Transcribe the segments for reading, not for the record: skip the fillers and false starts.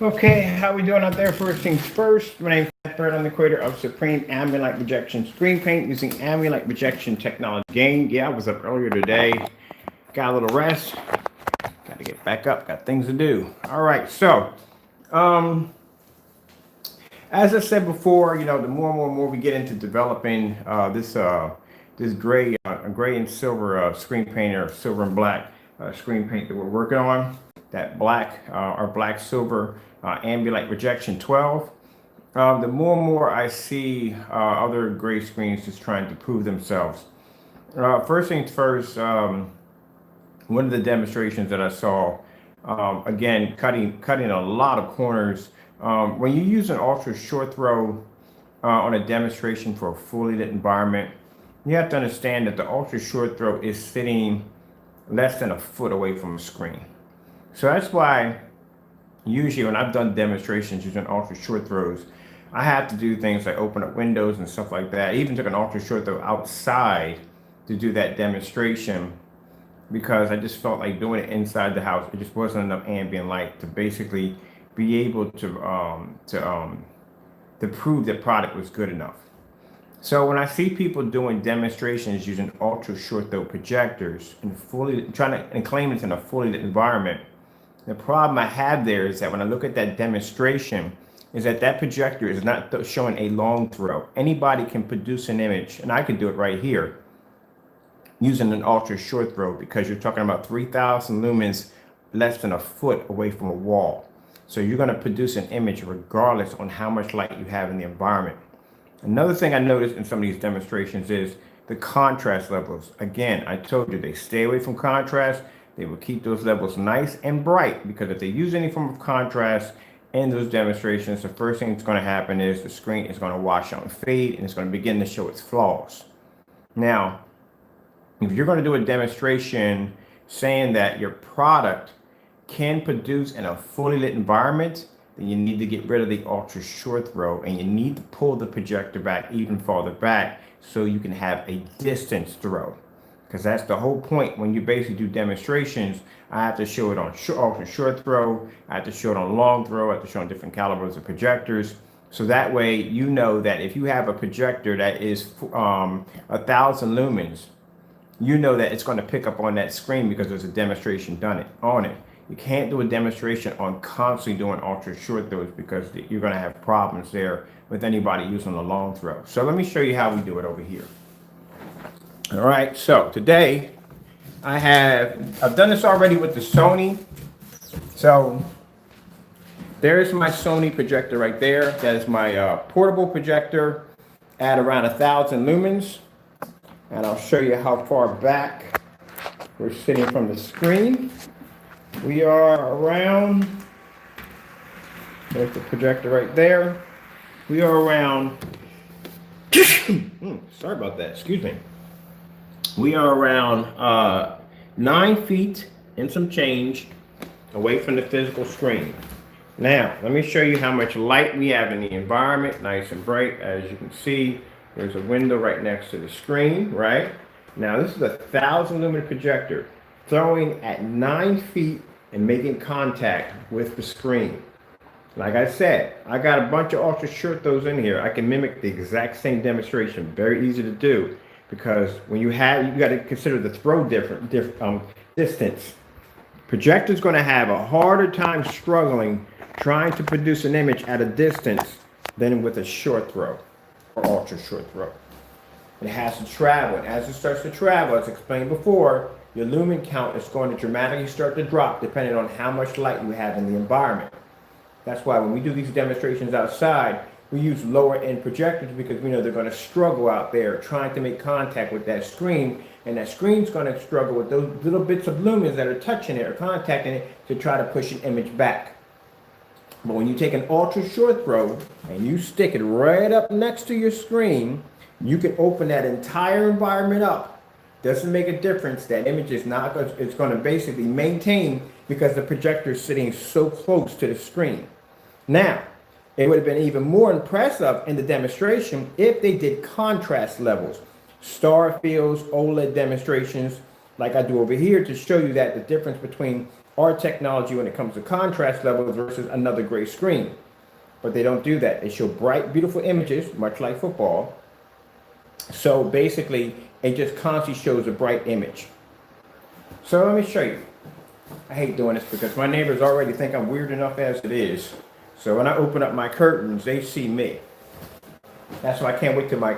Okay, how we doing out there? First things first, my name is Fred. I'm the creator of Supreme Ambient Light Projection Screen Paint using ambient light projection technology. Again, yeah, I was up earlier today. Got a little rest. Got to get back up. Got things to do. All right, so as I said before, the more we get into developing this gray and silver screen paint or silver and black screen paint that we're working on, that black silver ambient light projection 12. The more and more I see other gray screens just trying to prove themselves. First things first, one of the demonstrations that I saw, again, cutting a lot of corners. When you use an ultra short throw on a demonstration for a fully lit environment, you have to understand that the ultra short throw is sitting less than a foot away from a screen. So that's why usually when I've done demonstrations using ultra short throws, I have to do things like open up windows and stuff like that. I even took an ultra short throw outside to do that demonstration because I just felt like doing it inside the house. It just wasn't enough ambient light to basically be able to prove the product was good enough. So when I see people doing demonstrations using ultra short throw projectors and claiming it's in a fully lit environment, the problem I have there is that when I look at that demonstration, is that projector is not showing a long throw. Anybody can produce an image, and I could do it right here using an ultra short throw because you're talking about 3,000 lumens less than a foot away from a wall. So you're going to produce an image regardless on how much light you have in the environment. Another thing I noticed in some of these demonstrations is the contrast levels. Again, I told you they stay away from contrast. They will keep those levels nice and bright because if they use any form of contrast in those demonstrations, the first thing that's going to happen is the screen is going to wash out and fade and it's going to begin to show its flaws. Now, if you're going to do a demonstration saying that your product can produce in a fully lit environment, then you need to get rid of the ultra short throw and you need to pull the projector back even farther back so you can have a distance throw. Because that's the whole point. When you basically do demonstrations, I have to show it on ultra short throw, I have to show it on long throw, I have to show on different calibers of projectors. So that way you know that if you have a projector that is 1,000 lumens, you know that it's going to pick up on that screen because there's a demonstration done on it. You can't do a demonstration on constantly doing ultra short throws because you're going to have problems there with anybody using a long throw. So let me show you how we do it over here. All right, so today I've done this already with the Sony. So there's my Sony projector right there. That is my portable projector at around 1,000 lumens. And I'll show you how far back we're sitting from the screen. We are around, there's the projector right there. We are around, sorry about that, excuse me. We are around 9 feet and some change away from the physical screen. Now, let me show you how much light we have in the environment, nice and bright. As you can see, there's a window right next to the screen, right? Now, this is a 1,000 lumen projector throwing at 9 feet and making contact with the screen. Like I said, I got a bunch of ultra short throws in here. I can mimic the exact same demonstration. Very easy to do because when you got to consider the throw distance. Projector's going to have a harder time struggling trying to produce an image at a distance than with a short throw or ultra short throw. It has to travel, and as it starts to travel, as explained before, your lumen count is going to dramatically start to drop depending on how much light you have in the environment. That's why when we do these demonstrations outside, we use lower end projectors because we know they're going to struggle out there trying to make contact with that screen, and that screen's going to struggle with those little bits of lumens that are touching it or contacting it to try to push an image back. But when you take an ultra short throw and you stick it right up next to your screen, you can open that entire environment up. Doesn't make a difference. That image is not, it's going to basically maintain because the projector is sitting so close to the screen. Now, it would have been even more impressive in the demonstration if they did contrast levels, star fields, OLED demonstrations, like I do over here to show you that the difference between our technology when it comes to contrast levels versus another gray screen. But they don't do that. They show bright, beautiful images, much like football. So basically, it just constantly shows a bright image. So let me show you. I hate doing this because my neighbors already think I'm weird enough as it is. So when I open up my curtains, they see me. That's why I can't wait till my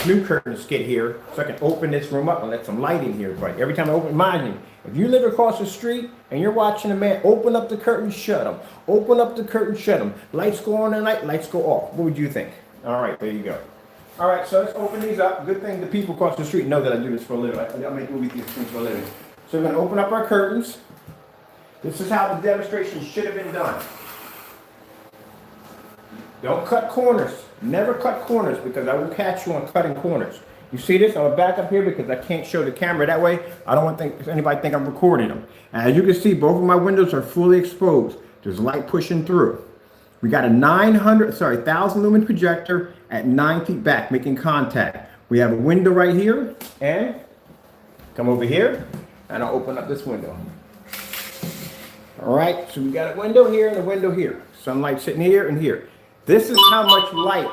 new curtains get here so I can open this room up and let some light in here. But every time I open, mind you, if you live across the street and you're watching a man, open up the curtains, shut them. Open up the curtains, shut them. Lights go on at night, lights go off. What would you think? All right, there you go. All right, so let's open these up. Good thing the people across the street know that I do this for a living. I make movie these things for a living. So we're going to open up our curtains. This is how the demonstration should have been done. Don't cut corners. Never cut corners because I will catch you on cutting corners. You see this? I'm going to back up here because I can't show the camera that way. I don't want anybody to think I'm recording them. As you can see, both of my windows are fully exposed. There's light pushing through. We got a 1,000 lumen projector at 9 feet back making contact. We have a window right here and come over here and I'll open up this window. All right, so we got a window here and a window here. Sunlight sitting here and here. This is how much light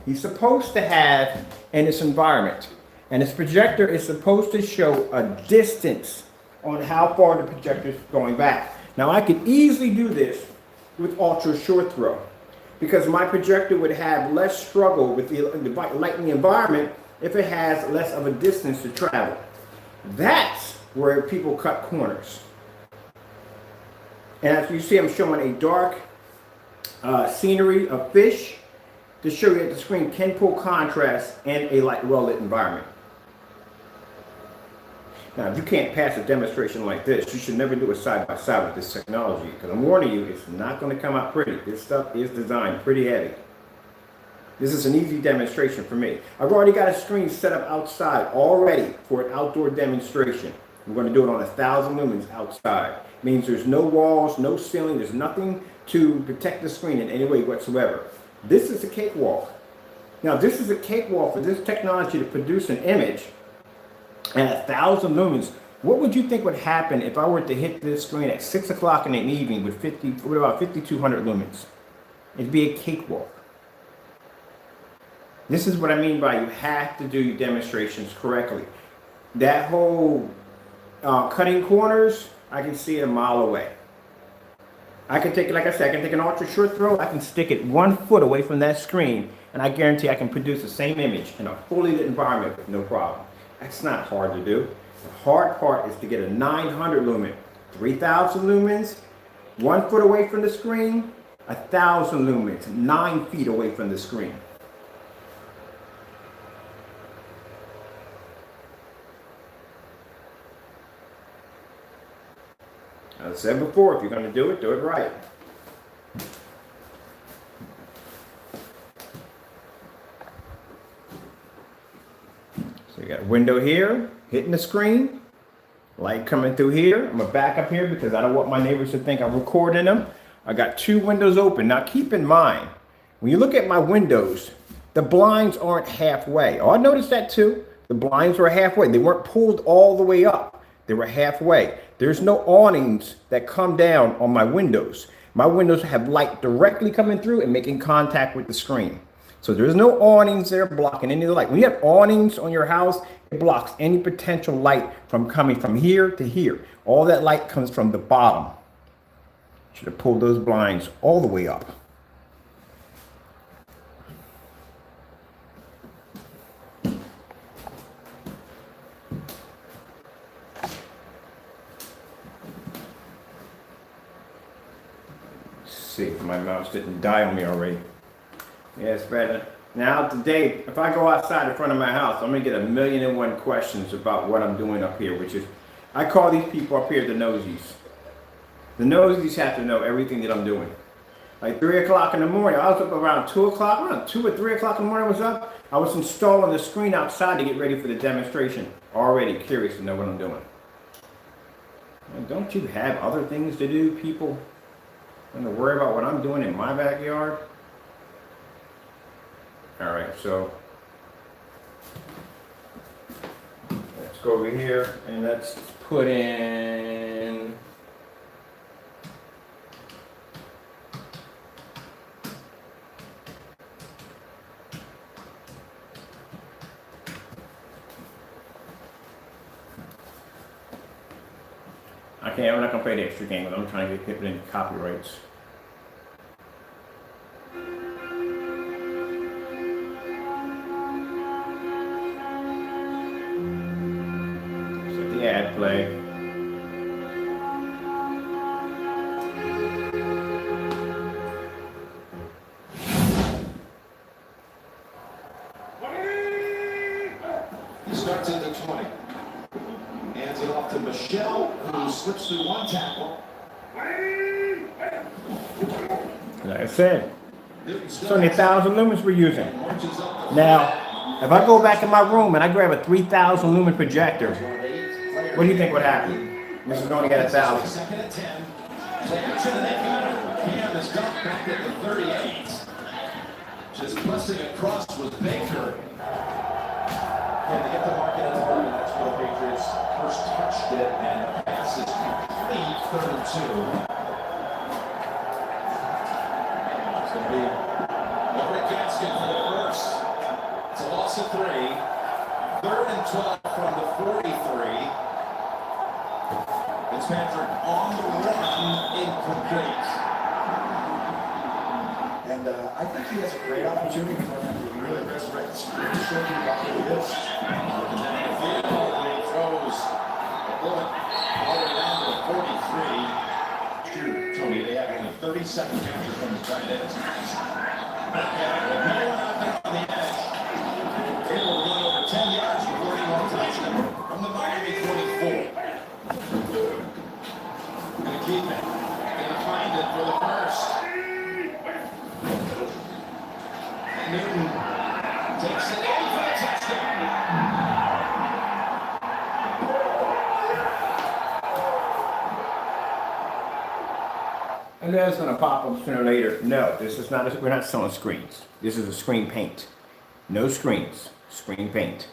he's supposed to have in this environment. And this projector is supposed to show a distance on how far the projector is going back. Now I could easily do this with ultra short throw because my projector would have less struggle with the light in the environment if it has less of a distance to travel. That's where people cut corners. And as you see, I'm showing a dark scenery of fish to show you that the screen can pull contrast in a well-lit environment. Now, if you can't pass a demonstration like this, you should never do it side by side with this technology because I'm warning you, it's not going to come out pretty. This stuff is designed pretty heavy. This is an easy demonstration for me. I've already got a screen set up outside already for an outdoor demonstration. We're going to do it on 1,000 lumens outside. It means there's no walls, no ceiling, there's nothing to protect the screen in any way whatsoever. This is a cakewalk. Now this is a cakewalk for this technology to produce an image at 1,000 lumens. What would you think would happen if I were to hit this screen at 6 o'clock in the evening with about 5,200 lumens? It'd be a cakewalk. This is what I mean by you have to do your demonstrations correctly. That whole cutting corners, I can see it a mile away. I can take it, like I said, I can take an ultra short throw, I can stick it 1 foot away from that screen, and I guarantee I can produce the same image in a fully lit environment with no problem. That's not hard to do. The hard part is to get a 900 lumen, 3,000 lumens, 1 foot away from the screen, 1,000 lumens, 9 feet away from the screen. As I said before, if you're going to do it right. So you got a window here, hitting the screen, light coming through here. I'm going to back up here because I don't want my neighbors to think I'm recording them. I got 2 windows open. Now keep in mind, when you look at my windows, the blinds aren't halfway. Oh, I noticed that too. The blinds were halfway. They weren't pulled all the way up. They were halfway. There's no awnings that come down on my windows. My windows have light directly coming through and making contact with the screen. So there's no awnings there blocking any of the light. When you have awnings on your house, it blocks any potential light from coming from here to here. All that light comes from the bottom. Should have pulled those blinds all the way up. See if my mouse didn't die on me already. Yeah, it's better. Now today, if I go outside in front of my house, I'm gonna get 1,000,001 questions about what I'm doing up here, which is, I call these people up here the nosies. The nosies have to know everything that I'm doing. Like 3 o'clock in the morning, I was up around 2 o'clock, around 2 or 3 o'clock in the morning I was up. I was installing the screen outside to get ready for the demonstration. Already curious to know what I'm doing. And don't you have other things to do, people? I'm going to worry about what I'm doing in my backyard. All right, so let's go over here and let's put in I'm not gonna play the extra game, but I'm trying to get people in copyrights. Set the ad play. He starts at the 20. Hands it off to Michelle, who slips through one tackle. Like I said, it's only 1,000 lumens we're using. Now, if I go back in my room and I grab a 3,000 lumen projector, what do you think would happen? This is going to get 1,000. Second and 10. Play action, and they got it. Cam is dumped back at the 38. Just busting across with Baker. And they get the mark in the target. That's where the Patriots first touched it, and the pass is complete. 3rd and 2. It's going to be Everett Gaskin for the first. It's a loss of 3. 3rd and 12 from the 43. Fitzpatrick on the run, incomplete. And I think he has a great opportunity to really resurrect the screen, show you how good it is. Looking down the field, and he throws a bullet all the way down to the 43. Sure, Tony, they have only 30-second capture from the tight ends. And no one out there on the edge. Able to run over 10 yards before anyone touched him from the Miami 24. Gonna keep it. Gonna find it for the first. Newton takes it in for the touchdown. And then it's going to pop up sooner or later. No, this is not. We're not selling screens. This is a screen paint. No screens. Screen paint.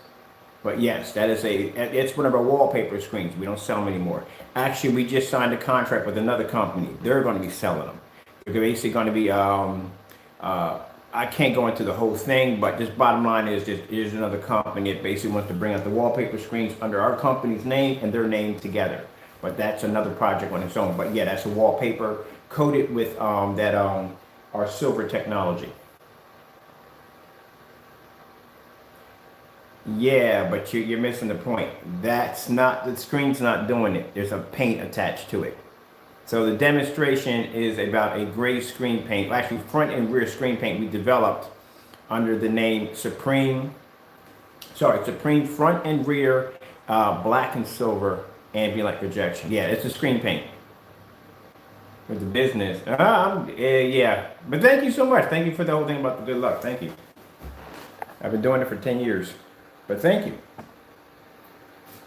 But yes, that is it's one of our wallpaper screens. We don't sell them anymore. Actually, we just signed a contract with another company. They're going to be selling them. They're basically going to be, I can't go into the whole thing, but just bottom line is there's another company that basically wants to bring out the wallpaper screens under our company's name and their name together. But that's another project on its own. But yeah, that's a wallpaper coated with our silver technology. Yeah, but you're missing the point. That's not, the screen's not doing it. There's a paint attached to it. So the demonstration is about a gray screen paint, actually front and rear screen paint we developed under the name Supreme front and rear black and silver ambient light projection. Yeah, it's a screen paint with the business. Yeah, but thank you so much. Thank you for the whole thing about the good luck. Thank you. I've been doing it for 10 years. But thank you.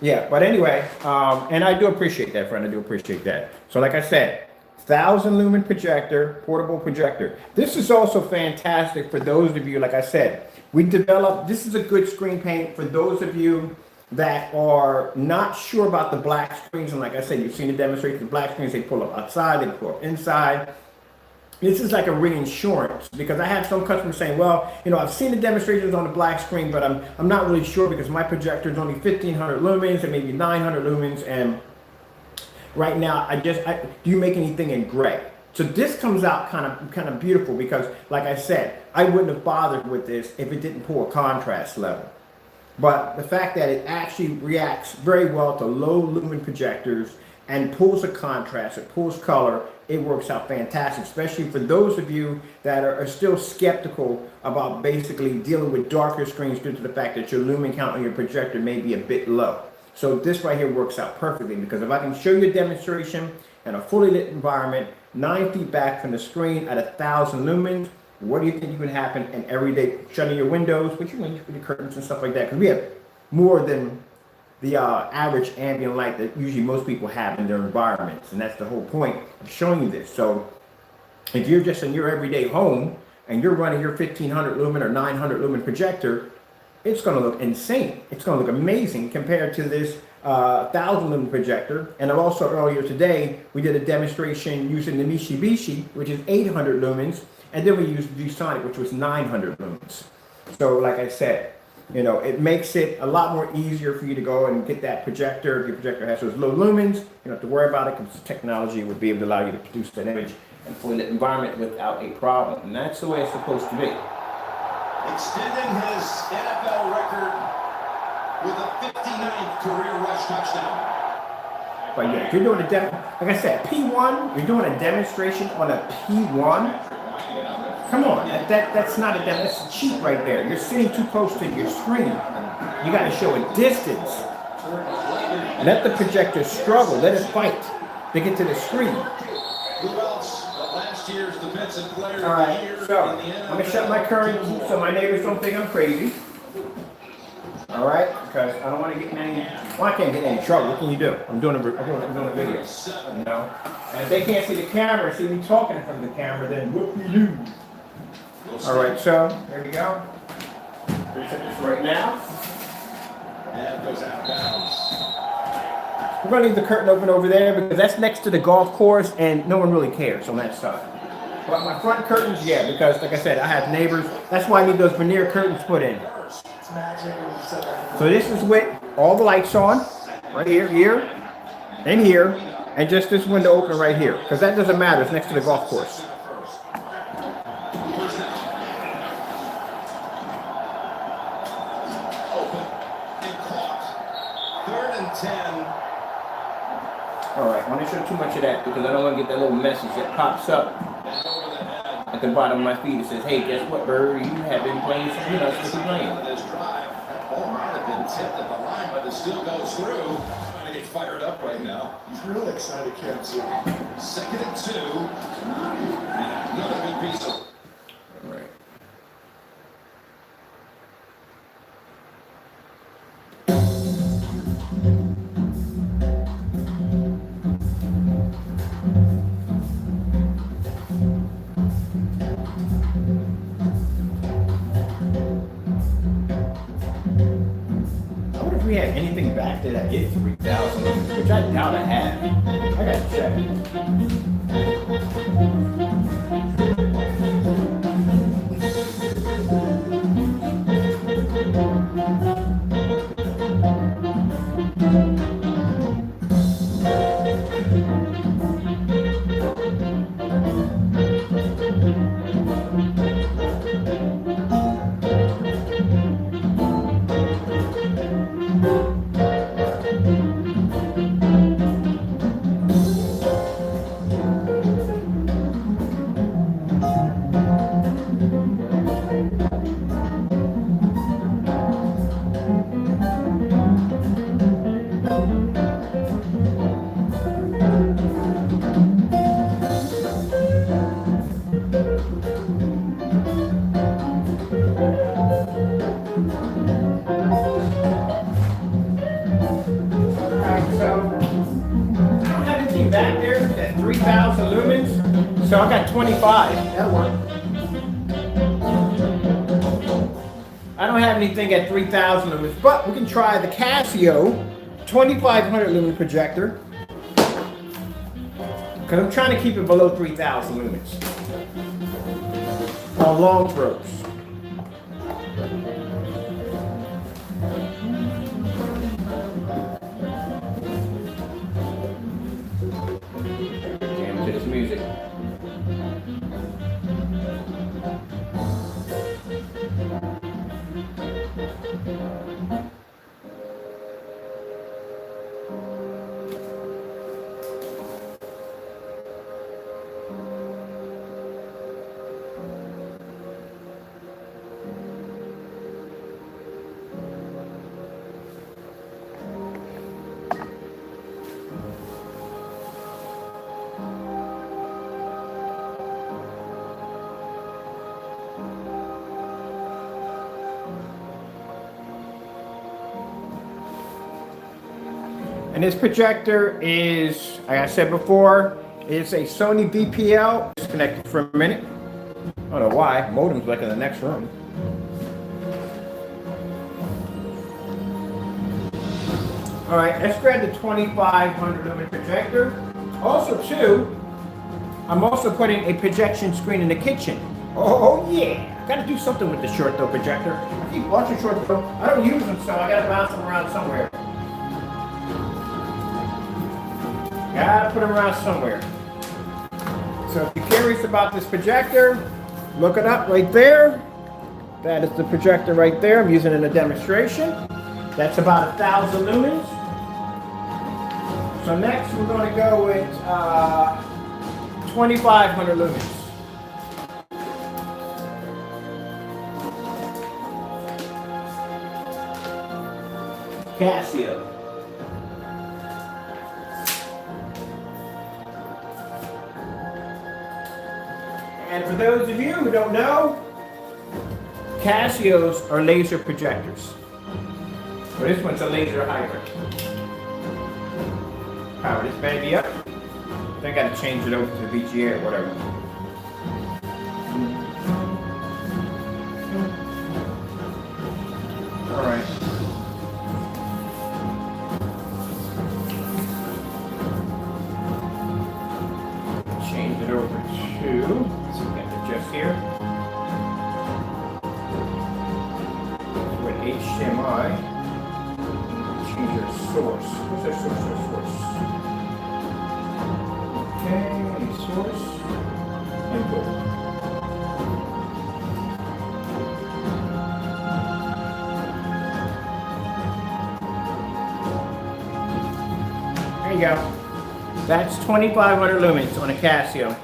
Yeah, but anyway, and I do appreciate that, friend. I do appreciate that. So like I said, 1,000 lumen projector, portable projector. This is also fantastic for those of you, like I said, we developed, this is a good screen paint for those of you that are not sure about the black screens. And like I said, you've seen the demonstration of black screens. They pull up outside, they pull up inside. This is like a reinsurance, because I have some customers saying, well, you know, I've seen the demonstrations on the black screen, but I'm not really sure because my projector is only 1,500 lumens and maybe 900 lumens. And right now, do you make anything in gray? So this comes out kind of beautiful because, like I said, I wouldn't have bothered with this if it didn't pull a contrast level. But the fact that it actually reacts very well to low lumen projectors and pulls a contrast, it pulls color, it works out fantastic, especially for those of you that are still skeptical about basically dealing with darker screens due to the fact that your lumen count on your projector may be a bit low. So this right here works out perfectly, because if I can show you a demonstration in a fully lit environment, 9 feet back from the screen at 1,000 lumens, what do you think can happen in everyday shutting your windows, with your curtains and stuff like that? Because we have more than the average ambient light that usually most people have in their environments. And that's the whole point of showing you this. So if you're just in your everyday home and you're running your 1,500 lumen or 900 lumen projector, it's going to look insane. It's going to look amazing compared to this 1,000 lumen projector. And also earlier today, we did a demonstration using the Mitsubishi, which is 800 lumens. And then we used the SONY, which was 900 lumens. So like I said, You know, it makes it a lot more easier for you to go and get that projector. Your projector has those low lumens. You don't have to worry about it because technology would be able to allow you to produce that image and fully lit environment without a problem. And that's the way it's supposed to be. Extending his NFL record with a 59th career rush touchdown. But yeah, if you're doing a demo, like I said, P1, you're doing a demonstration on a P1. Come on, that's not a demo, that's a cheat right there. You're sitting too close to your screen. You got to show a distance. Let the projector struggle, let it fight to get to the screen. Who else but last year's defensive player All of the right, year so in the NFL? I'm gonna shut my current so my neighbors don't think I'm crazy. All right, because I don't want to get in any. Well, I can't get in any trouble. What can you do? I'm doing a video. You know, and if they can't see the camera, see me talking in front of the camera, then what we do? All right, so there we go. Reset this right now. And goes out of bounds. We're gonna leave the curtain open over there because that's next to the golf course, and no one really cares on that side. But my front curtains, yeah, because like I said, I have neighbors. That's why I need those veneer curtains put in. So this is with all the lights on, right here, and here, and just this window open right here, because that doesn't matter. It's next to the golf course. All right, I want to show too much of that because I don't want to get that little message that pops up at the bottom of my feed. It says, "Hey, guess what, Bird? You have been playing some, supposed to be playing." Ball might have been tipped at the line, but it still goes through. Trying to get fired up right now. He's really excited, Kim. Second and 2. And another good piece of. All right. We have anything back there that gets 3,000, which I doubt I have. I gotta check. Back there at 3,000 lumens, so I got 25. That'll work. I don't have anything at 3,000 lumens, but we can try the Casio 2500 lumen projector because I'm trying to keep it below 3,000 lumens on long throws. To this music. And this projector is, like I said before, it's a Sony VPL. Disconnected for a minute. I don't know why. Modem's like in the next room. All right, let's grab the 2500 lumen projector. Also, too, I'm also putting a projection screen in the kitchen. Oh yeah, gotta do something with the short throw projector. I keep watching short throw. I don't use them, so I gotta bounce them around somewhere. Gotta put them around somewhere. So if you're curious about this projector, look it up right there. That is the projector right there. I'm using it in a demonstration. That's about 1,000 lumens. So next we're going to go with 2,500 lumens. Casio. And for those of you who don't know, Casios are laser projectors. Well, this one's a laser hybrid. Power this baby up. I gotta change it over to VGA or whatever. All right. Change it over to, so we got the adjust here. With HDMI. Change your source. What's our source? Okay, source. Input. There you go. That's 2,500 lumens on a Casio.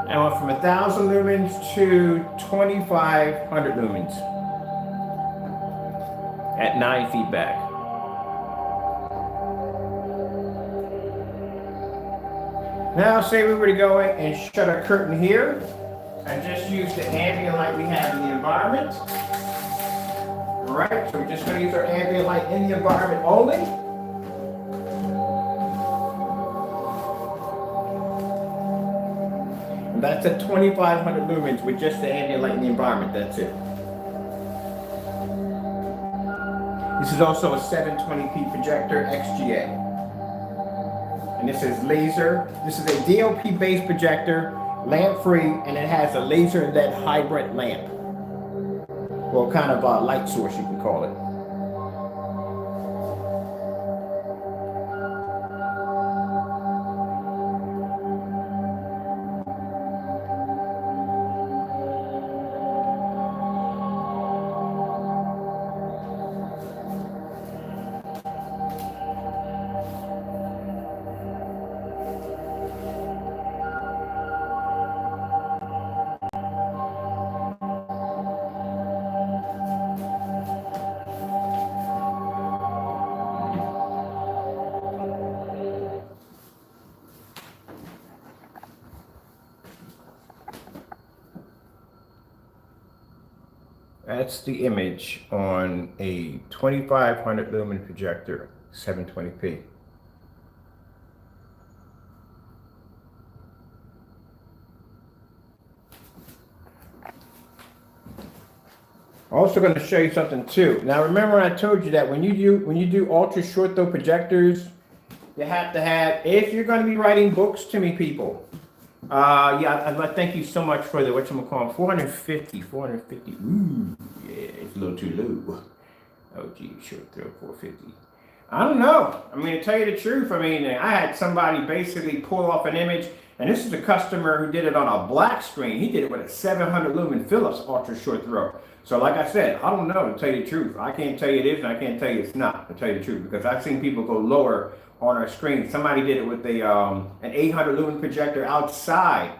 I went from 1,000 lumens to 2,500 lumens at 9 feet back. Now, say we were to go in and shut our curtain here and just use the ambient light we have in the environment. All right, so we're just going to use our ambient light in the environment only. That's at 2,500 lumens with just the ambient light in the environment. That's it. This is also a 720p projector XGA. And this is laser. This is a DLP-based projector, lamp-free, and it has a laser LED hybrid lamp. Well, kind of a light source, you can call it. That's the image on a 2,500 lumen projector, 720p. Also going to show you something too. Now remember I told you that when you do ultra short throw projectors, you have to have, if you're going to be writing books to me, people. Yeah, I'd thank you so much for the, whatchamacallit, 450. Ooh, yeah, it's a little too low. Oh, gee, short throw 450. I don't know. I mean, to tell you the truth, I mean, I had somebody basically pull off an image, and this is a customer who did it on a black screen. He did it with a 700 lumen Philips ultra short throw. So like I said, I don't know, to tell you the truth. I can't tell you it is, and I can't tell you it's not, to tell you the truth, because I've seen people go lower on our screen. Somebody did it with an 800 lumen projector outside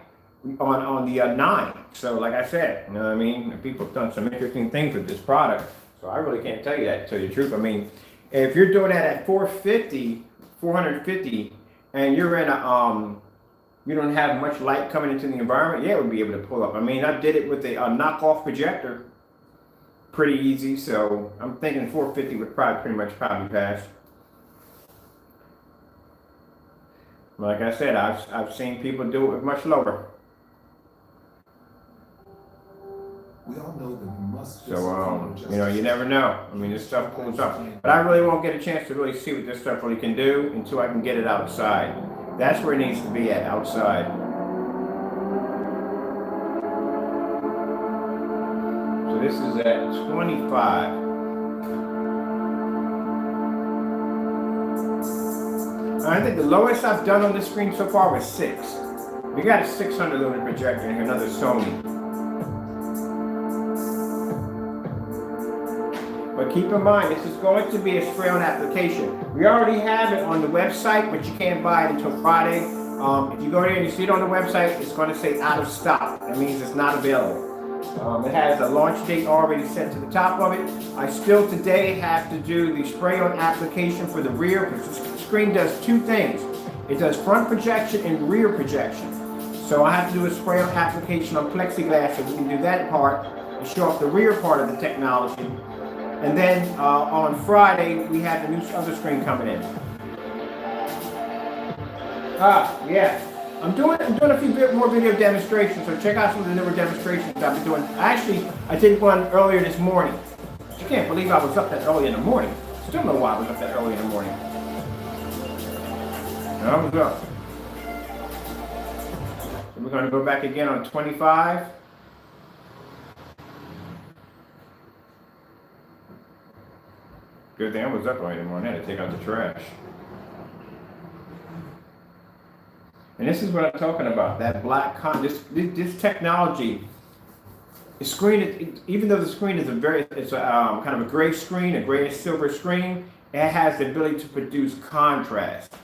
on the 9. So like I said, you know what I mean? People have done some interesting things with this product. So I really can't tell you that, to tell you the truth. I mean, if you're doing that at 450, and you're in a, you don't have much light coming into the environment, yeah, it would be able to pull up. I mean, I did it with a knockoff projector. pretty easy. So I'm thinking 450 would probably pass. Like I said, I've seen people do it with much lower. We all know that we must. So you know, you never know. I mean, this stuff pulls up, but I really won't get a chance to really see what this stuff really can do until I can get it outside. That's where it needs to be at, outside. So this is at 25. I think the lowest I've done on this screen so far was 6. We got a 600 lumen projector in here, another Sony. But keep in mind, this is going to be a spray-on application. We already have it on the website, but you can't buy it until Friday. If you go there and you see it on the website, it's going to say out of stock. That means it's not available. It has a launch date already set to the top of it. I still today have to do the spray-on application for the rear, because the screen does 2 things. It does front projection and rear projection. So I have to do a spray-on application on plexiglass so we can do that part and show off the rear part of the technology. And then on Friday, we have the new other screen coming in. Yeah. I'm doing a few bit more video demonstrations, so check out some of the newer demonstrations I've been doing. Actually, I did one earlier this morning. I can't believe I was up that early in the morning. Still know why I was up that early in the morning. I was up. So we're going to go back again on 25. Good thing I was up early in the morning. I had to take out the trash. And this is what I'm talking about, that black this technology. The screen, even though the screen is it's a kind of a gray screen, a gray and silver screen, it has the ability to produce contrast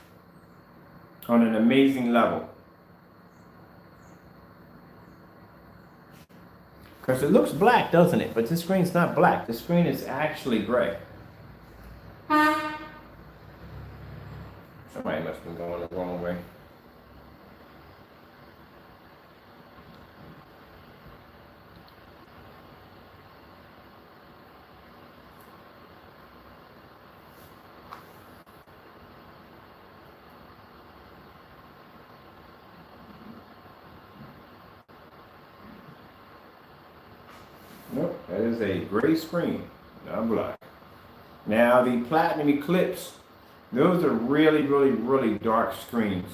on an amazing level. Because it looks black, doesn't it? But this screen's not black. The screen is actually gray. Somebody must have been going the wrong way. Nope, that is a gray screen, not black. Now the Platinum Eclipse, those are really, really, really dark screens.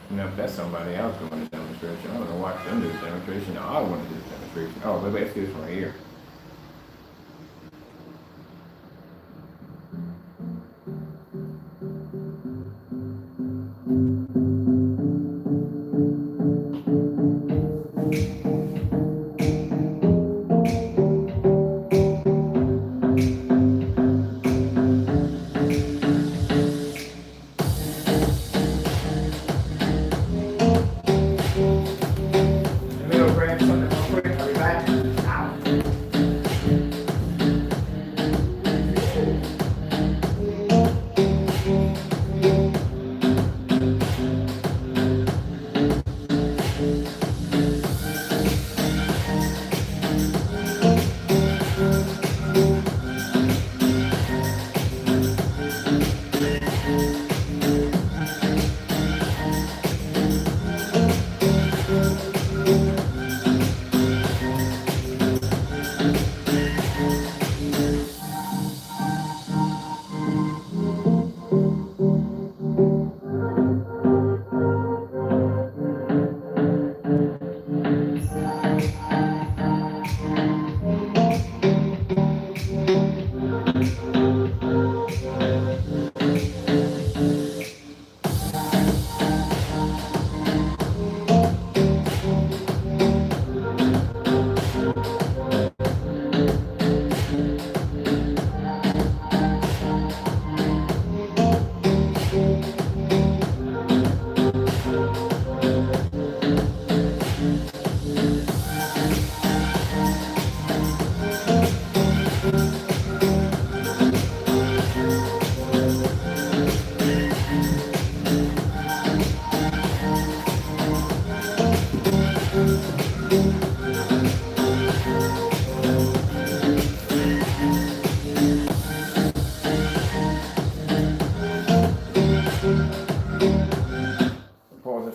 Now if that's somebody else doing this demonstration, I want to watch them do this demonstration. No, I want to do this demonstration. Oh, but let's do this right here. Grab something real quick. I'll be back. Ow.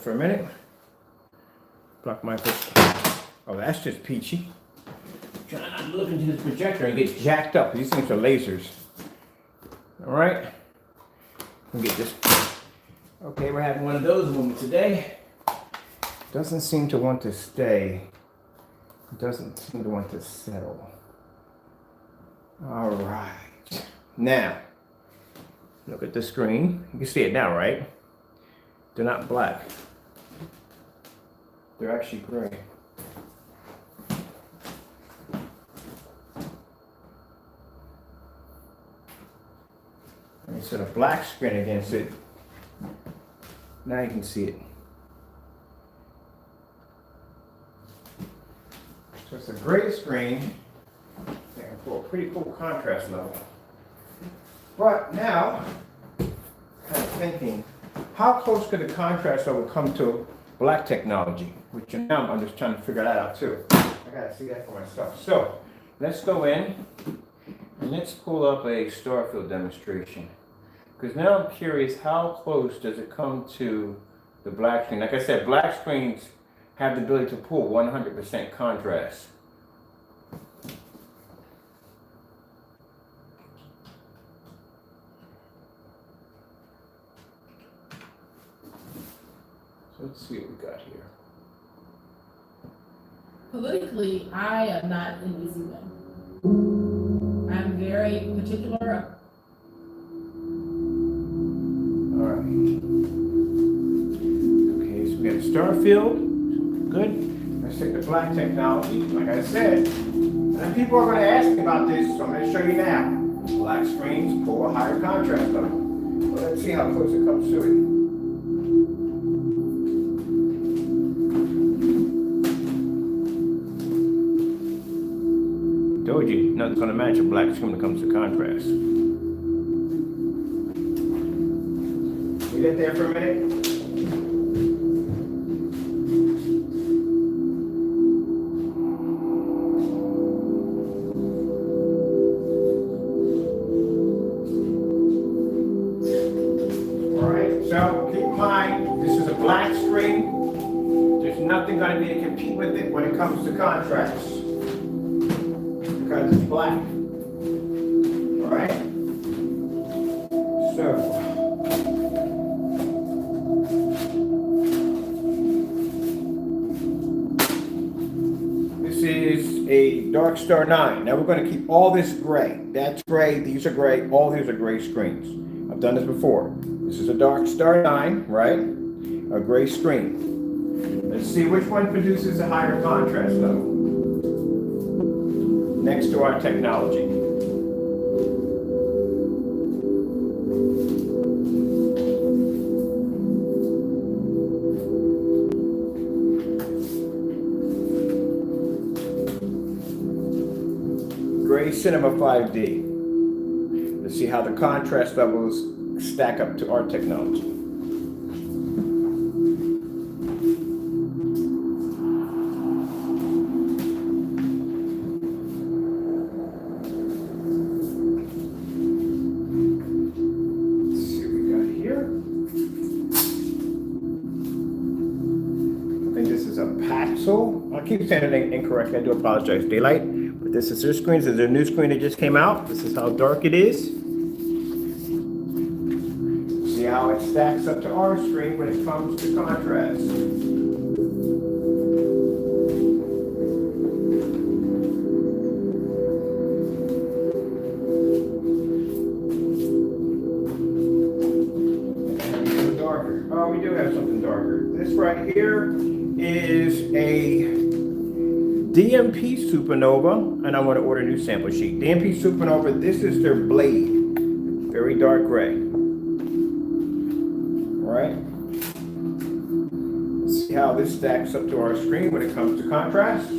for a minute. Block my foot. Oh, that's just peachy. Trying not to look into this projector and get jacked up. These things are lasers. All right. Let me get this. Okay, we're having one of those moments today. Doesn't seem to want to stay. Doesn't seem to want to settle. All right. Now, look at the screen. You can see it now, right? They're not black. They're actually gray. And set a black screen against it. Now you can see it. So it's a gray screen and for a pretty cool contrast level. But now, kind of thinking, how close could the contrast level come to black technology? Which now I'm just trying to figure that out too. I gotta see that for myself. So let's go in and let's pull up a star field demonstration. Because now I'm curious, how close does it come to the black screen? Like I said, black screens have the ability to pull 100% contrast. So let's see what we got here. Politically, I am not an easy one. I'm very particular. All right. Okay, so we got star field. Good. Let's take the black technology. Like I said, and people are going to ask me about this, so I'm going to show you now. Black screens pull a higher contrast level. Well, let's see how close it comes to it. Told you, nothing's going to match a black screen when it comes to contrast. Leave it there for a minute. So keep in mind, this is a black screen. There's nothing going to be to compete with it when it comes to contrast because it's black. All right. So this is a Dark Star 9. Now we're going to keep all this gray. That's gray. These are gray. All these are gray screens. I've done this before. This is a Dark Star 9, right? A gray screen. Let's see which one produces a higher contrast level next to our technology. Gray Cinema 5D. Let's see how the contrast levels stack up to our technology. Let's see what we got here. I think this is a Paxel. I keep saying it incorrectly. I do apologize. Daylight. But this is their screen. This is their new screen that just came out. This is how dark it is. How it stacks up to our screen when it comes to contrast. Something darker. Oh, we do have something darker. This right here is a DMP Supernova, and I want to order a new sample sheet. DMP Supernova, this is their blade. Very dark gray. Right? Let's see how this stacks up to our screen when it comes to contrast.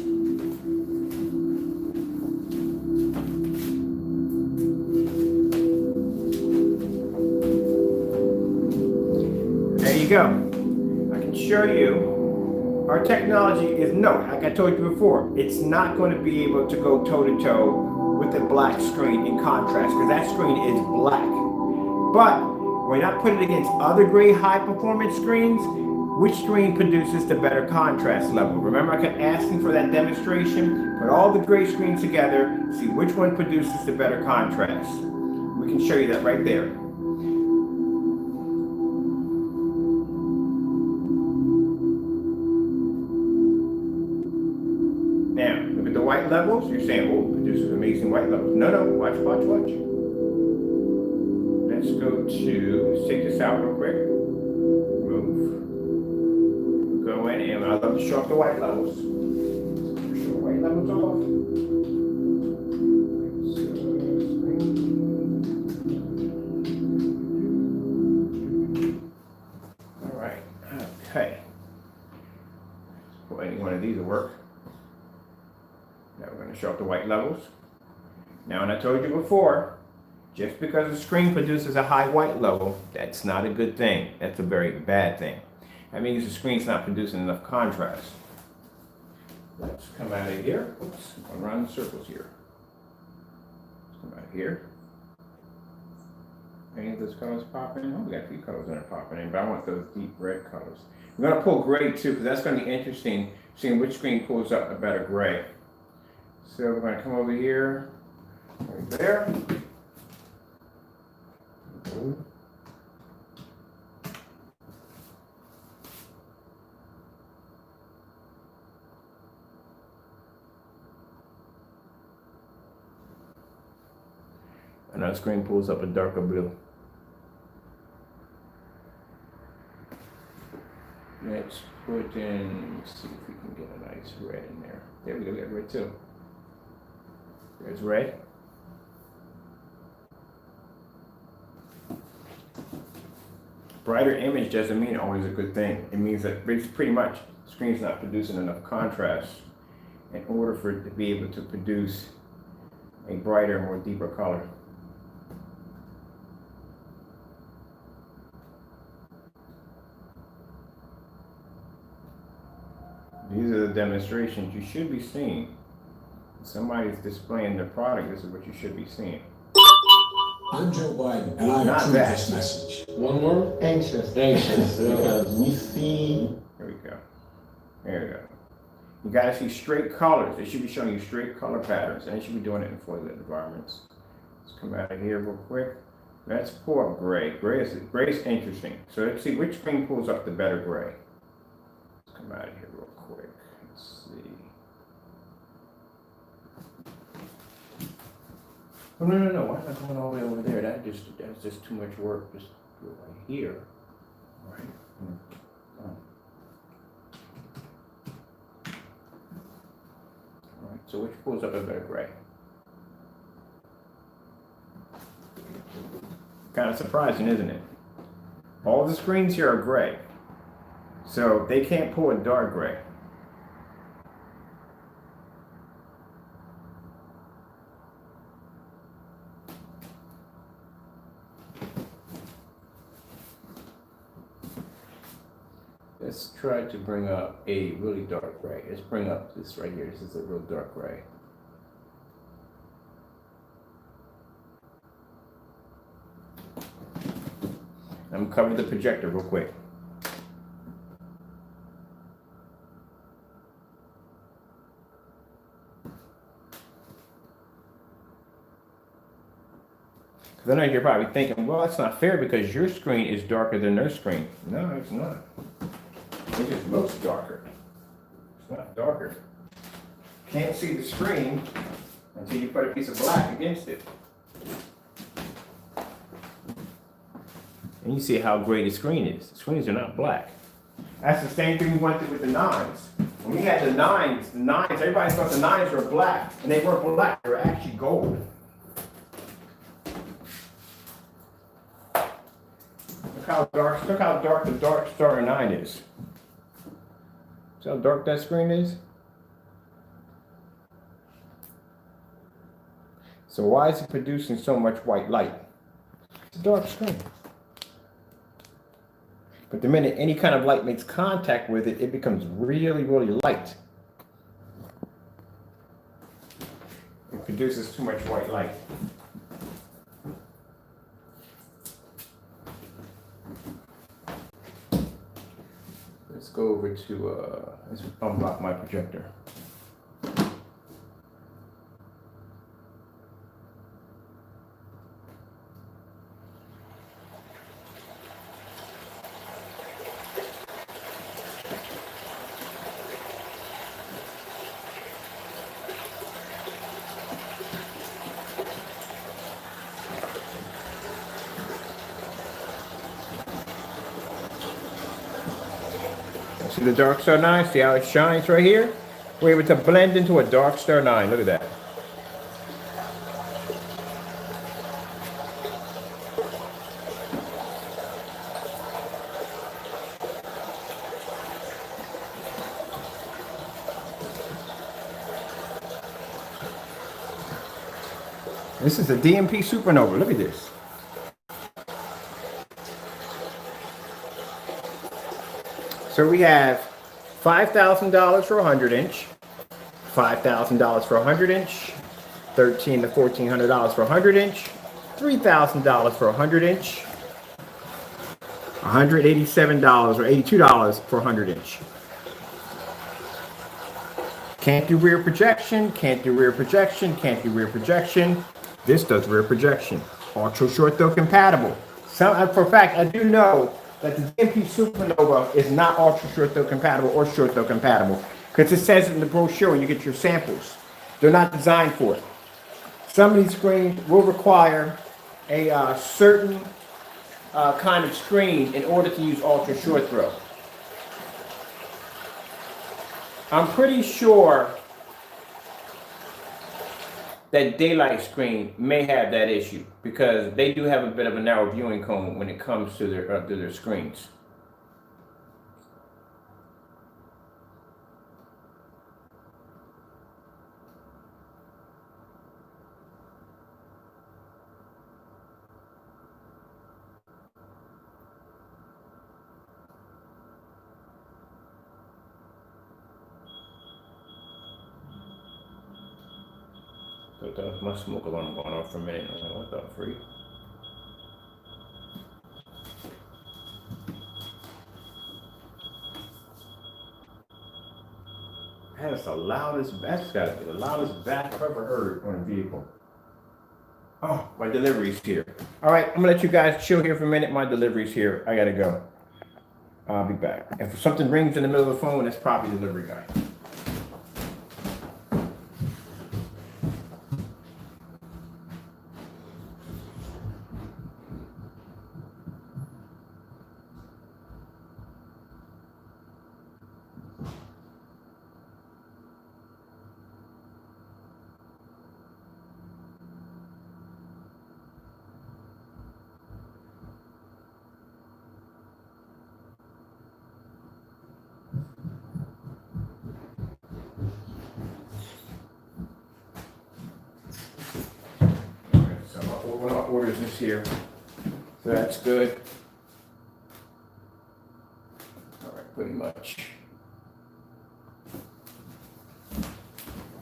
There you go. I can show you our technology is like I told you before, it's not going to be able to go toe to toe with a black screen in contrast because that screen is black. But when I put it against other gray high performance screens, which screen produces the better contrast level. Remember, I kept asking for that demonstration. Put all the gray screens together, see which one produces the better contrast. We can show you that right there. Now, look at the white levels. You're saying, oh, produces amazing white levels. No, watch. Let's go to, let's take this out real quick. Move. Go in, and I love to show off the white levels. Show the white levels off. All right, okay. Well, any one of these will work. Now we're going to show off the white levels. Now, and I told you before, just because the screen produces a high white level, that's not a good thing. That's a very bad thing. That means the screen's not producing enough contrast. Let's come out of here. Oops, I'm running circles here. Let's come out of here. Any of those colors popping? Oh, we got a few colors that are popping in, but I want those deep red colors. I'm going to pull gray too, because that's going to be interesting, seeing which screen pulls up a better gray. So we're going to come over here, right there. Another screen pulls up a darker blue. Let's put in, let's see if we can get a nice red in there. There we go, we got red too. There's red. Brighter image doesn't mean always a good thing. It means that pretty much the screen's not producing enough contrast in order for it to be able to produce a brighter, more deeper color. These are the demonstrations you should be seeing. If somebody's displaying their product, this is what you should be seeing. I'm Joe Biden, and I Not approve that. this message. One word? Anxious. Anxious. We see. There we go. There we go. You gotta see straight colors. It should be showing you straight color patterns, and it should be doing it in fully lit environments. Let's come out of here real quick. Let's pull up gray. Gray is interesting. So let's see which screen pulls up the better gray. Let's come out of here real quick. Let's see. Oh, no. Why am I going all the way over there? That's just too much work. Just do it right here. All right. All right. So which pulls up a better gray? Kind of surprising, isn't it? All the screens here are gray, so they can't pull a dark gray. Let's try to bring up a really dark gray. Let's bring up this right here. This is a real dark gray. I'm gonna cover the projector real quick. Because I know you're probably thinking, well, that's not fair because your screen is darker than their screen. No, it's not. It just looks darker. It's not darker. Can't see the screen until you put a piece of black against it. And you see how gray the screen is. The screens are not black. That's the same thing we went through with the nines. When we had the nines, everybody thought the nines were black, and they weren't black, they were actually gold. Look how dark the dark star 9 is. See how dark that screen is? So why is it producing so much white light? It's a dark screen. But the minute any kind of light makes contact with it, it becomes really, really light. It produces too much white light. go over to, let's unblock my projector. See the Dark Star 9? See how it shines right here? We're able to blend into a Dark Star 9. Look at that. This is a DMP supernova. Look at this. So we have $5,000 for a 100-inch, $5,000 for a 100-inch, $1,300 to $1,400 for a 100-inch, $3,000 for a 100-inch, $187 or $82 for a 100-inch. Can't do rear projection, can't do rear projection, can't do rear projection. This does rear projection. Ultra short throw compatible. For a fact, I do know that the DMP Supernova is not ultra short throw compatible or short throw compatible because it says it in the brochure when you get your samples. They're not designed for it. Some of these screens will require a certain kind of screen in order to use ultra short throw. I'm pretty sure that daylight screen may have that issue because they do have a bit of a narrow viewing cone when it comes to their screens. But my smoke alarm going off for a minute. I'm like, what the freak? That's the loudest, that's gotta be the loudest back I've ever heard on a vehicle. Oh, my delivery's here. All right, I'm gonna let you guys chill here for a minute. My delivery's here. I gotta go. I'll be back. If something rings in the middle of the phone, that's probably the delivery guy. So one of my orders is here. So that's good. All right, pretty much.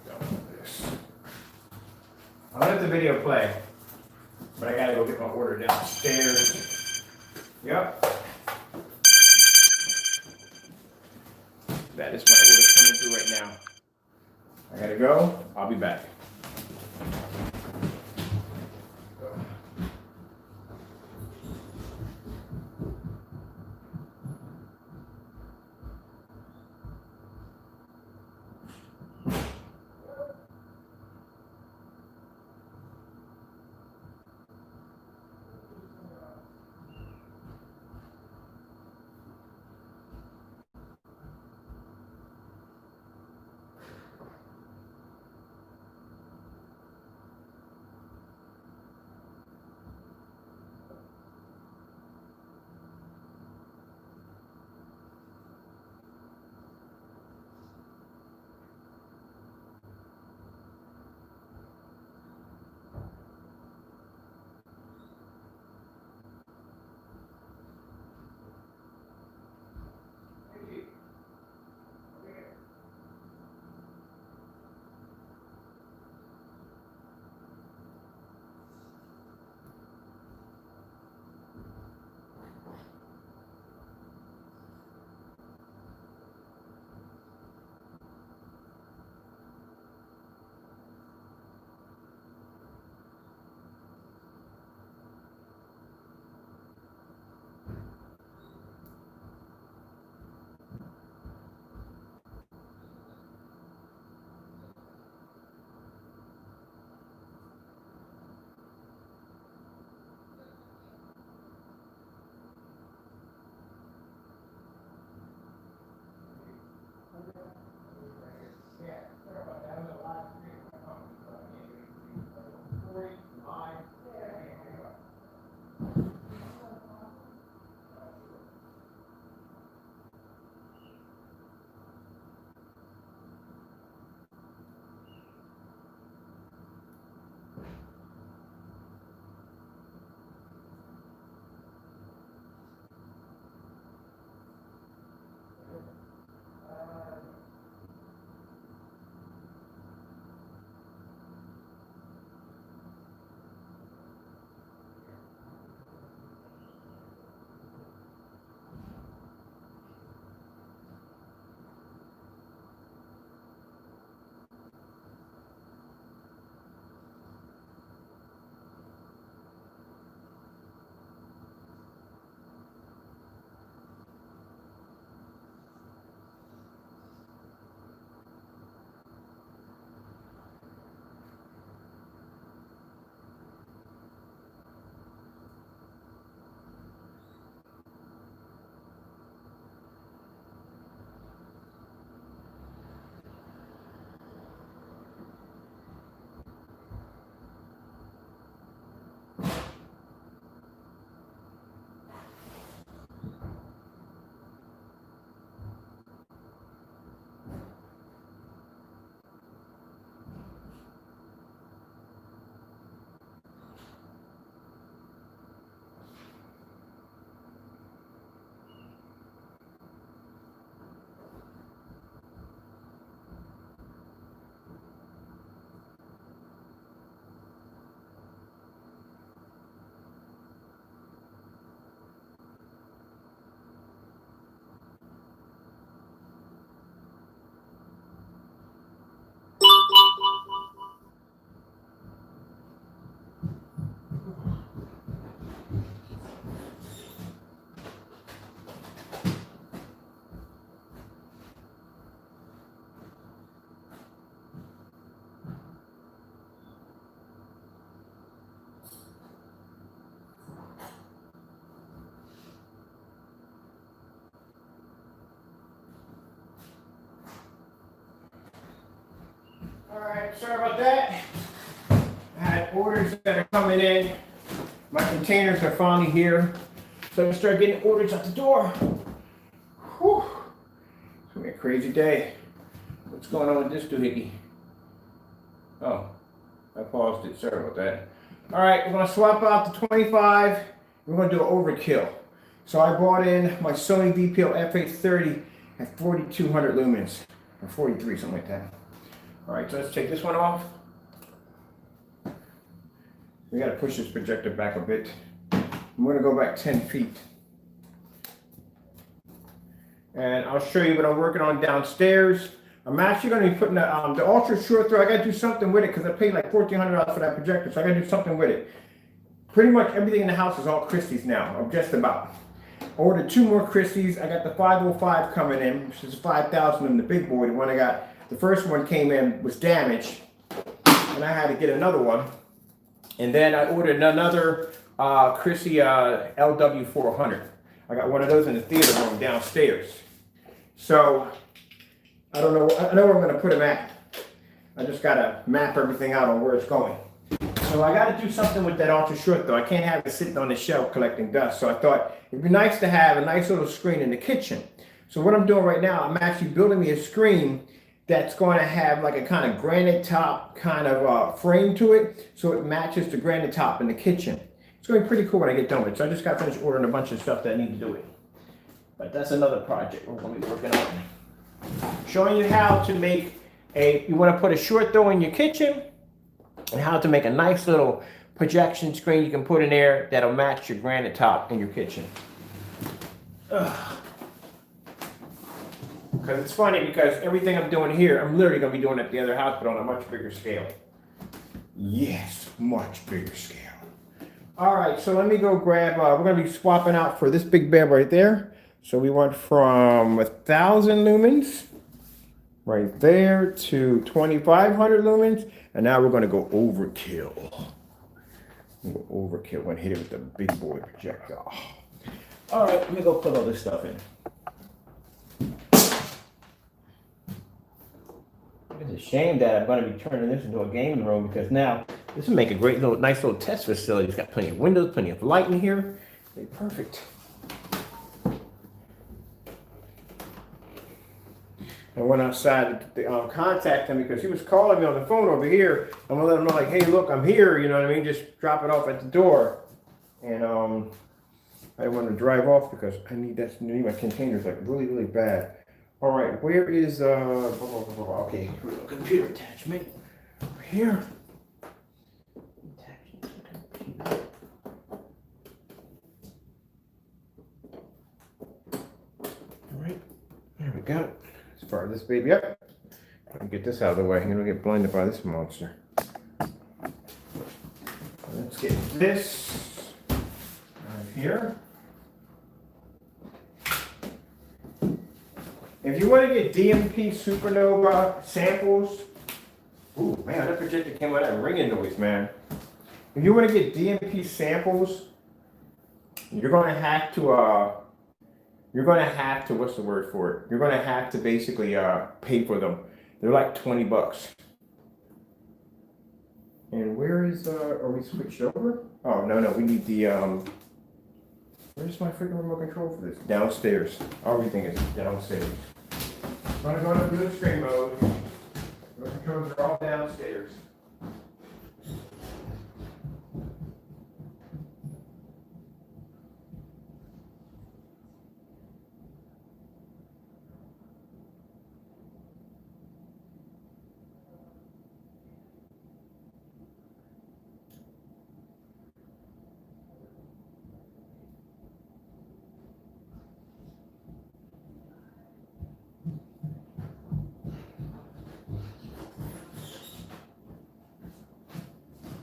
Done with this. I'll let the video play, but I gotta go get my order downstairs. Yep. That is my order coming through right now. I gotta go. I'll be back. All right, sorry about that. I had orders that are coming in. My containers are finally here. So I'm gonna start getting orders out the door. Whew. It's gonna be a crazy day. What's going on with this doohickey? Oh, I paused it, sorry about that. All right, we're gonna swap out the 25. We're gonna do an overkill. So I brought in my Sony VPL FA30 at 4200 lumens, or 43, something like that. All right, so let's take this one off. We gotta push this projector back a bit. I'm gonna go back 10 feet. And I'll show you what I'm working on downstairs. I'm actually gonna be putting the ultra short throw. I gotta do something with it because I paid like $1,400 for that projector, so I gotta do something with it. Pretty much everything in the house is all Christie's now, or just about. I ordered 2 more Christie's. I got the 505 coming in, which is 5,000 in the big boy. The one I got, the first one came in, was damaged, and I had to get another one. And then I ordered another Christie LW400. I got one of those in the theater room downstairs. So I don't know, I know where I'm gonna put them at. I just gotta map everything out on where it's going. So I gotta do something with that ultra short though. I can't have it sitting on the shelf collecting dust. So I thought it'd be nice to have a nice little screen in the kitchen. So what I'm doing right now, I'm actually building me a screen that's going to have like a kind of granite top kind of frame to it, so it matches the granite top in the kitchen. It's going to be pretty cool when I get done with it. So I just got finished ordering a bunch of stuff that I need to do it. But that's another project we're going to be working on. Showing you how to make you want to put a short throw in your kitchen, and how to make a nice little projection screen you can put in there that'll match your granite top in your kitchen. Because it's funny, because everything I'm doing here, I'm literally going to be doing at the other house, but on a much bigger scale. Yes, much bigger scale. All right, so let me go grab, we're going to be swapping out for this big bed right there. So we went from 1,000 lumens right there to 2,500 lumens. And now we're going to go overkill. We'll go overkill. We're going to hit it with the big boy projector. All right, let me go put all this stuff in. It's a shame that I'm going to be turning this into a gaming room because now this will make a great little, nice little test facility. It's got plenty of windows, plenty of light in here. It's perfect. I went outside to contact him because he was calling me on the phone over here. I'm gonna let him know, like, hey, look, I'm here. You know what I mean? Just drop it off at the door. And I want to drive off because I need my containers like really, really bad. All right, where is okay, computer attachment over here. All right, there we go. Let's fire this baby up. And get this out of the way. You don't get blinded by this monster. Let's get this right here. If you want to get DMP supernova samples, ooh man, that projector came with that ringing noise, man. If you want to get DMP samples, you're going to have to what's the word for it? You're going to have to basically pay for them. They're like $20. And where is are we switched over? Oh no, we need the where's my freaking remote control for this? Downstairs. Everything is downstairs. I'm gonna go into blue screen mode. The controls are all downstairs.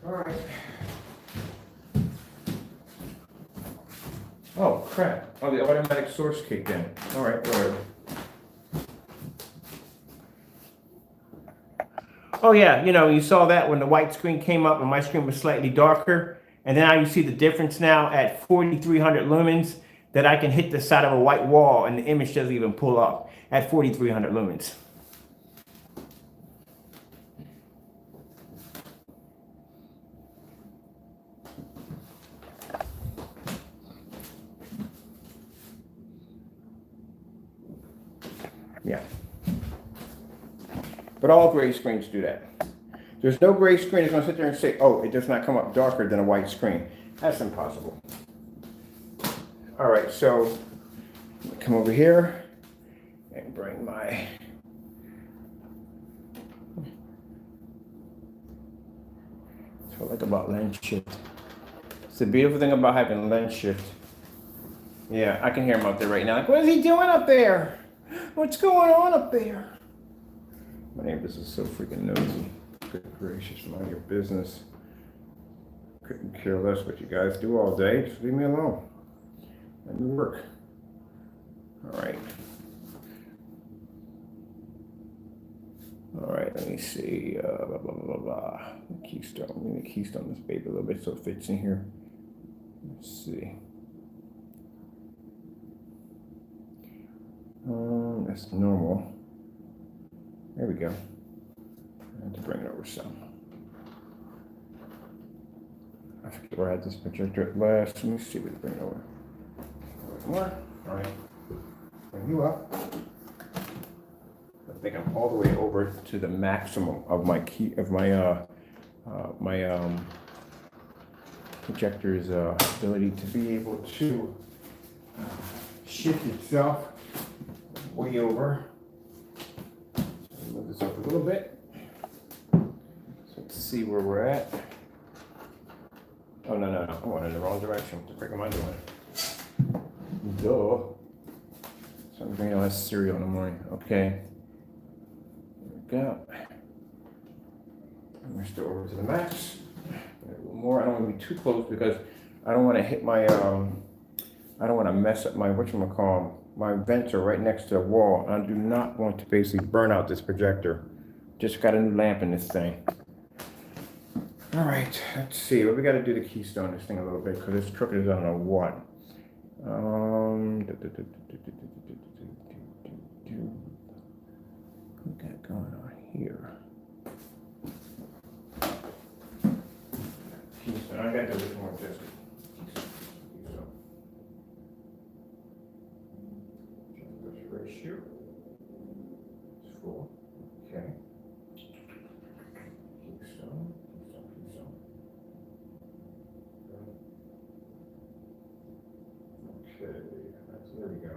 All right. Oh crap! Oh, the automatic source kicked in. All right, whatever. Oh yeah, you saw that when the white screen came up and my screen was slightly darker, and then now you see the difference now at 4,300 lumens that I can hit the side of a white wall and the image doesn't even pull up at 4,300 lumens. Yeah. But all gray screens do that. There's no gray screen that's going to sit there and say, oh, it does not come up darker than a white screen. That's impossible. All right, so come over here and bring my that's what I like about lens shift. It's the beautiful thing about having lens shift. Yeah, I can hear him out there right now. Like, what is he doing up there? What's going on up there? My neighbors are so freaking nosy. Good gracious, mind your business. Couldn't care less what you guys do all day. Just leave me alone. Let me work. All right. All right, let me see. Blah, blah, blah, blah. Keystone. I'm going to keystone this baby a little bit so it fits in here. Let's see. That's normal. There we go. I have to bring it over some. I forget where I had this projector at last. Let me see if we can bring it over. More. All right. Bring you up. I think I'm all the way over to the maximum of my projector's ability to be able to shift itself way over. Move this up a little bit. So let's see where we're at. Oh, no. I went in the wrong direction. What the frick am I doing? Duh. So I'm bringing all that cereal in the morning. Okay. There we go. I'm going to go over to the max. A little more. I don't want to be too close because I don't want to hit my, I don't want to mess up my, whatchamacallit. My vents are right next to the wall. I do not want to basically burn out this projector. Just got a new lamp in this thing. All right, let's see. What we got to do to keystone this thing a little bit because it's crooked as I don't know what. What we got going on here. Keystone. I got this more just Keystone. This ratio is 4. Okay. Keystone. Okay, there we go.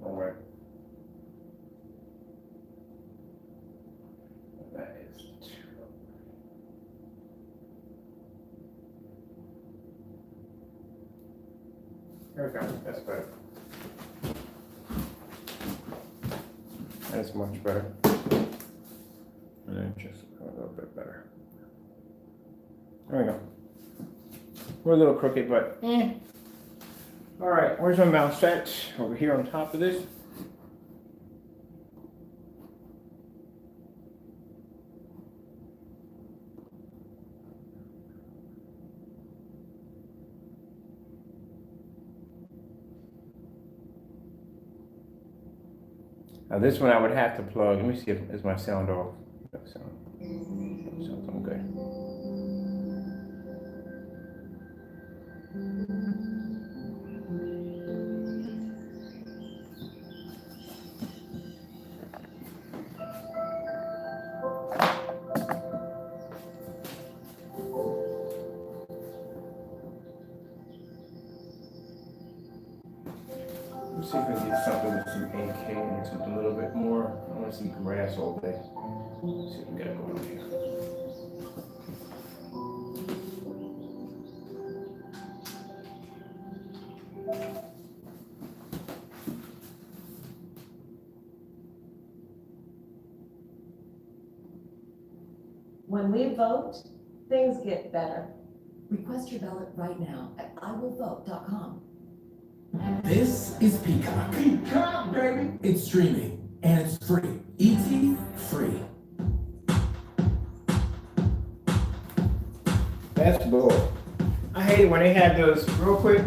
All right. That is 2. There we go. That's better. That's much better. And then just a little bit better. There we go. We're a little crooked, but All right, where's my mouse at? Over here on top of this. Now this one I would have to plug. Let me see if is my sound off. Sounds good. Let's see if we can get something with some 8K and something a little bit more. I want to see grass all day. Let's see if we got going on here. When we vote, things get better. Request your ballot right now at iwillvote.com. This is Peacock. Peacock, baby. It's streaming and it's free. ET free. That's bull. I hate it when they have those, real quick.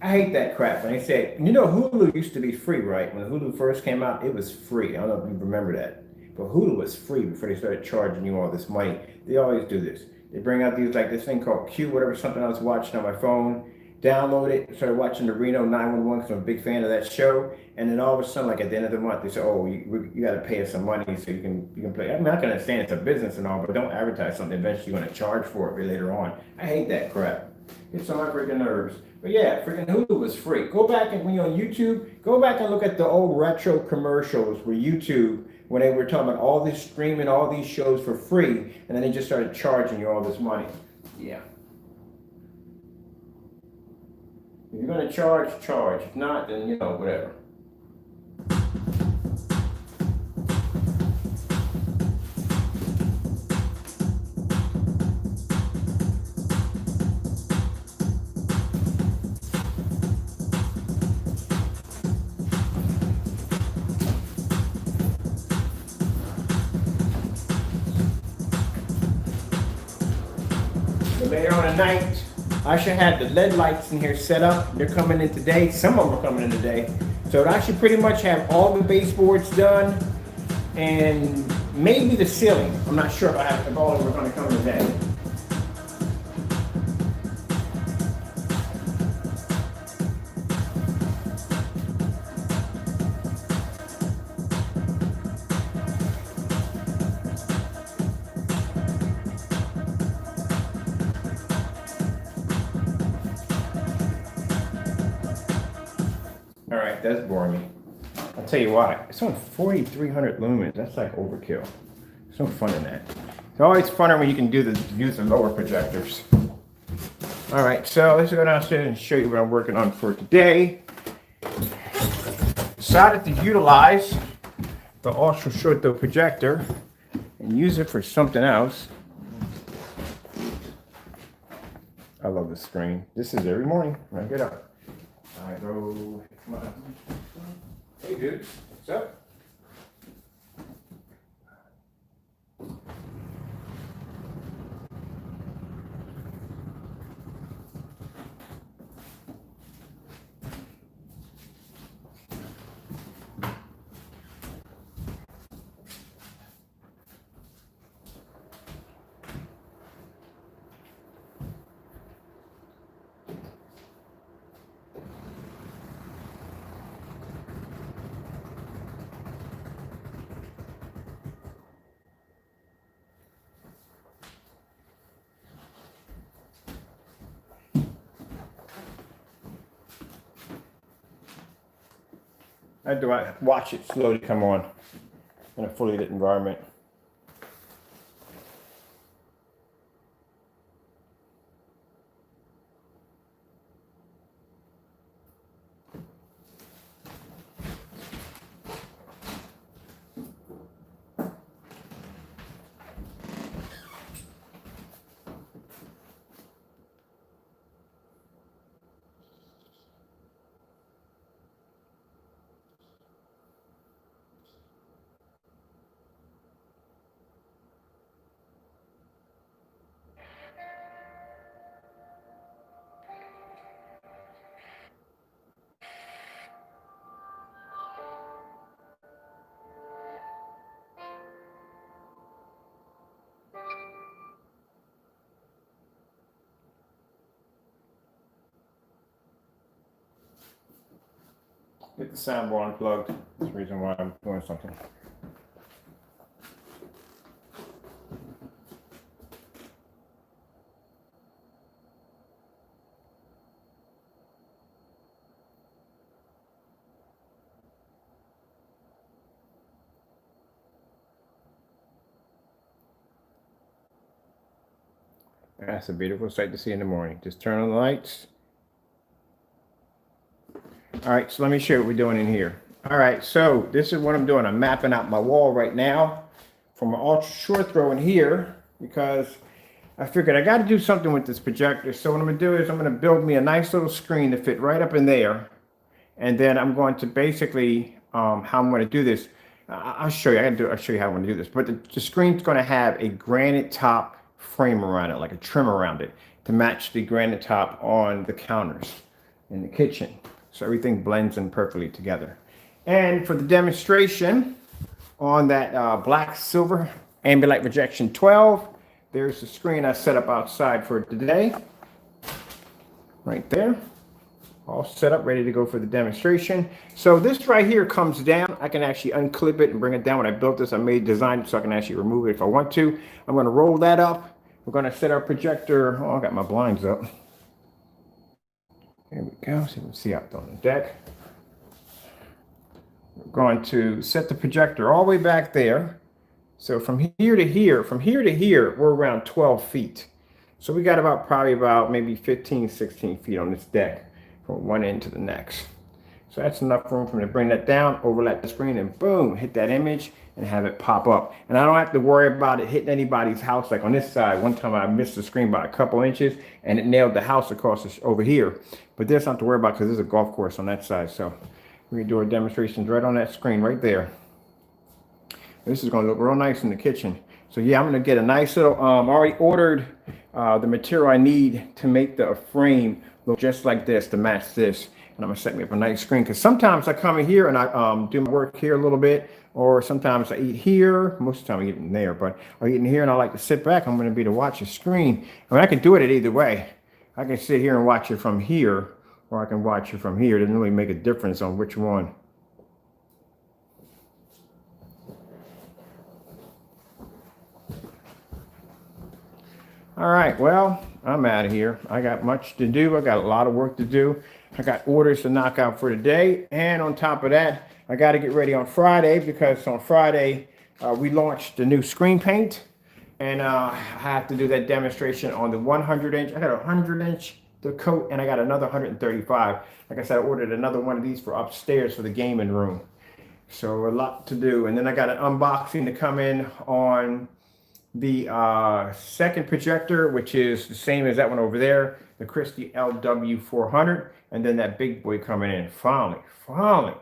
I hate that crap when they say, you know, Hulu used to be free, right? When Hulu first came out, it was free. I don't know if you remember that. But Hulu was free before they started charging you all this money. They always do this. They bring out these, like this thing called Q, whatever, something I was watching on my phone. Download it, started watching the Reno 911 because I'm a big fan of that show. And then all of a sudden, like at the end of the month, they say, oh, you got to pay us some money so you can play. I mean, I can understand it's a business and all, but don't advertise something eventually you're going to charge for it later on. I hate that crap. It's on my freaking nerves. But yeah, freaking Hulu was free. Go back and when you're on YouTube, go back and look at the old retro commercials where YouTube, when they were talking about all this streaming, all these shows for free, and then they just started charging you all this money. Yeah. If you're going to charge, charge. If not, then, you know, whatever. So later on tonight, I should have the LED lights in here set up. They're coming in today. Some of them are coming in today. So I should pretty much have all the baseboards done and maybe the ceiling. I'm not sure if all of them are going to come today. All right, that's boring me. I'll tell you why. It's on 4,300 lumens. That's like overkill. There's no fun in that. It's always funner when you can use the lower projectors. All right, so let's go downstairs and show you what I'm working on for today. Decided to utilize the ultra short throw projector and use it for something else. I love this screen. This is every morning when I get up. I go, come on. Hey dude, what's up? I do. I watch it slowly come on in a fully lit environment. Get the soundbar unplugged. That's the reason why I'm doing something. That's a beautiful sight to see in the morning. Just turn on the lights. All right, so let me show you what we're doing in here. All right, so this is what I'm doing. I'm mapping out my wall right now from an ultra short throw in here because I figured I got to do something with this projector. So what I'm gonna do is I'm gonna build me a nice little screen to fit right up in there. And then I'm going to basically, how I'm gonna do this, I'll show you, I'll show you how I'm gonna do this. But the screen's gonna have a granite top frame around it, like a trim around it, to match the granite top on the counters in the kitchen. So everything blends in perfectly together. And for the demonstration on that black silver ambient projection 12, there's the screen I set up outside for today. Right there. All set up, ready to go for the demonstration. So this right here comes down. I can actually unclip it and bring it down. When I built this, I made design so I can actually remove it if I want to. I'm going to roll that up. We're going to set our projector. Oh, I got my blinds up. There we go, so you can see out on the deck. We're going to set the projector all the way back there. So from here to here, we're around 12 feet. So we got probably about maybe 15, 16 feet on this deck from one end to the next. So that's enough room for me to bring that down, overlap the screen, and boom, hit that image and have it pop up. And I don't have to worry about it hitting anybody's house. Like on this side, one time I missed the screen by a couple inches and it nailed the house across over here. But there's nothing to worry about because there's a golf course on that side. So we're gonna do our demonstrations right on that screen right there. This is gonna look real nice in the kitchen. So yeah, I'm gonna get a nice little, already ordered the material I need to make the frame look just like this to match this. And I'm gonna set me up a nice screen because sometimes I come in here and I do my work here a little bit, or sometimes I eat here. Most of the time I eat in there, but I eat in here and I like to sit back. I'm gonna be to watch the screen. I mean, I can do it either way. I can sit here and watch it from here, or I can watch it from here. It doesn't really make a difference on which one. All right, well, I'm out of here. I got much to do. I got a lot of work to do. I got orders to knock out for today. And on top of that, I got to get ready on Friday because on Friday, we launched the new screen paint. And I have to do that demonstration on the 100-inch. I got a 100-inch to coat, and I got another 135. Like I said, I ordered another one of these for upstairs for the gaming room. So a lot to do. And then I got an unboxing to come in on the second projector, which is the same as that one over there, the Christie LW400, and then that big boy coming in. Finally,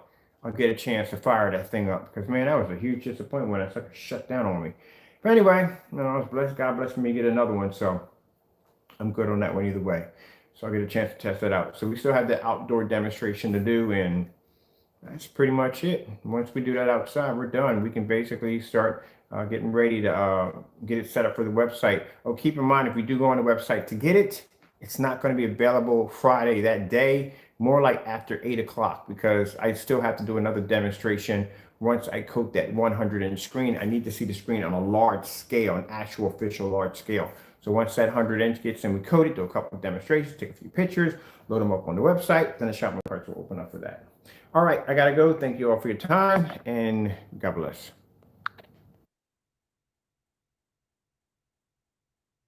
I'll get a chance to fire that thing up because, man, that was a huge disappointment when that sucker shut down on me. But anyway, you know, I was blessed. God blessed me to get another one, so I'm good on that one either way. So I'll get a chance to test that out. So we still have the outdoor demonstration to do, and that's pretty much it. Once we do that outside, we're done. We can basically start getting ready to get it set up for the website. Oh, keep in mind, if we do go on the website to get it, it's not going to be available Friday that day, more like after 8 o'clock, because I still have to do another demonstration. Once I coat that 100-inch screen, I need to see the screen on a large scale, an actual official large scale. So once that 100-inch gets in, we coat it, do a couple of demonstrations, take a few pictures, load them up on the website, then the Shop My Parts will open up for that. All right, I gotta go. Thank you all for your time, and God bless.